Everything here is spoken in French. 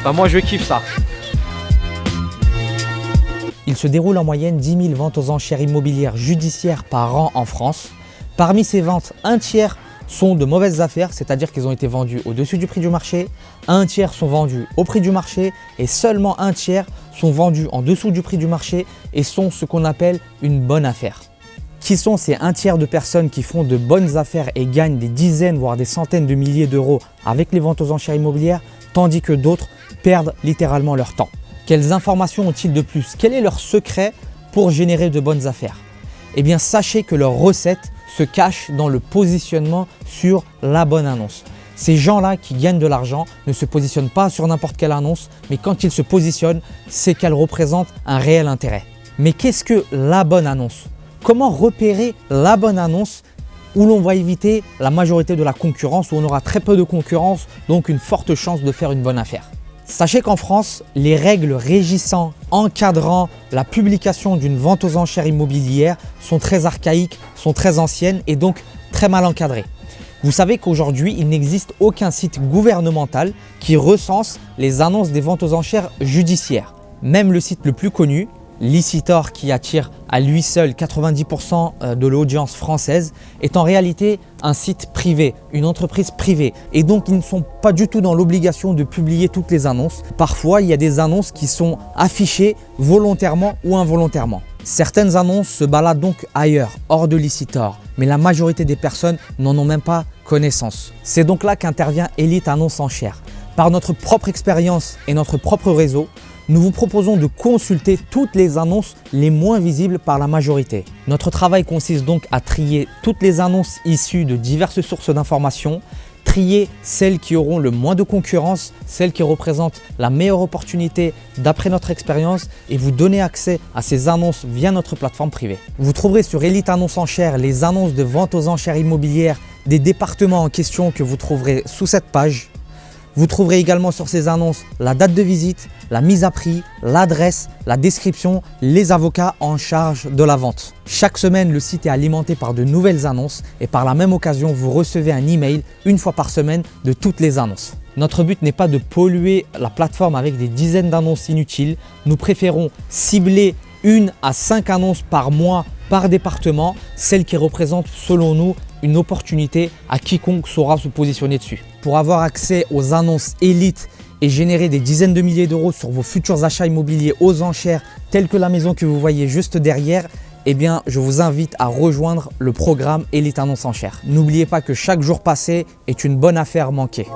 Bah moi je kiffe ça. Il se déroule en moyenne 10 000 ventes aux enchères immobilières judiciaires par an en France. Parmi ces ventes, un tiers sont de mauvaises affaires, c'est-à-dire qu'ils ont été vendus au-dessus du prix du marché. Un tiers sont vendus au prix du marché et seulement un tiers sont vendus en dessous du prix du marché et sont ce qu'on appelle une bonne affaire. Qui sont ces un tiers de personnes qui font de bonnes affaires et gagnent des dizaines voire des centaines de milliers d'euros avec les ventes aux enchères immobilières, tandis que d'autres perdent littéralement leur temps? Quelles informations ont-ils de plus? Quel est leur secret pour générer de bonnes affaires? Eh bien, sachez que leur recette se cache dans le positionnement sur la bonne annonce. Ces gens-là qui gagnent de l'argent ne se positionnent pas sur n'importe quelle annonce, mais quand ils se positionnent, c'est qu'elle représente un réel intérêt. Mais qu'est-ce que la bonne annonce? Comment repérer la bonne annonce où l'on va éviter la majorité de la concurrence, où on aura très peu de concurrence, donc une forte chance de faire une bonne affaire? Sachez qu'en France, les règles régissant, encadrant la publication d'une vente aux enchères immobilières sont très archaïques, sont très anciennes et donc très mal encadrées. Vous savez qu'aujourd'hui, il n'existe aucun site gouvernemental qui recense les annonces des ventes aux enchères judiciaires. Même le site le plus connu, Licitor, qui attire à lui seul 90% de l'audience française, est en réalité un site privé, une entreprise privée. Et donc, ils ne sont pas du tout dans l'obligation de publier toutes les annonces. Parfois, il y a des annonces qui sont affichées volontairement ou involontairement. Certaines annonces se baladent donc ailleurs, hors de Licitor, mais la majorité des personnes n'en ont même pas connaissance. C'est donc là qu'intervient Elite Annonce Enchères. Par notre propre expérience et notre propre réseau, nous vous proposons de consulter toutes les annonces les moins visibles par la majorité. Notre travail consiste donc à trier toutes les annonces issues de diverses sources d'informations, trier celles qui auront le moins de concurrence, celles qui représentent la meilleure opportunité d'après notre expérience et vous donner accès à ces annonces via notre plateforme privée. Vous trouverez sur Elite Annonce Enchères les annonces de vente aux enchères immobilières des départements en question que vous trouverez sous cette page. Vous trouverez également sur ces annonces la date de visite, la mise à prix, l'adresse, la description, les avocats en charge de la vente. Chaque semaine, le site est alimenté par de nouvelles annonces et par la même occasion, vous recevez un email une fois par semaine de toutes les annonces. Notre but n'est pas de polluer la plateforme avec des dizaines d'annonces inutiles. Nous préférons cibler 1 à 5 annonces par mois par département, celles qui représentent selon nous une opportunité à quiconque saura se positionner dessus. Pour avoir accès aux annonces élites et générer des dizaines de milliers d'euros sur vos futurs achats immobiliers aux enchères, telles que la maison que vous voyez juste derrière, eh bien, je vous invite à rejoindre le programme Elite Annonce Enchères. N'oubliez pas que chaque jour passé est une bonne affaire manquée.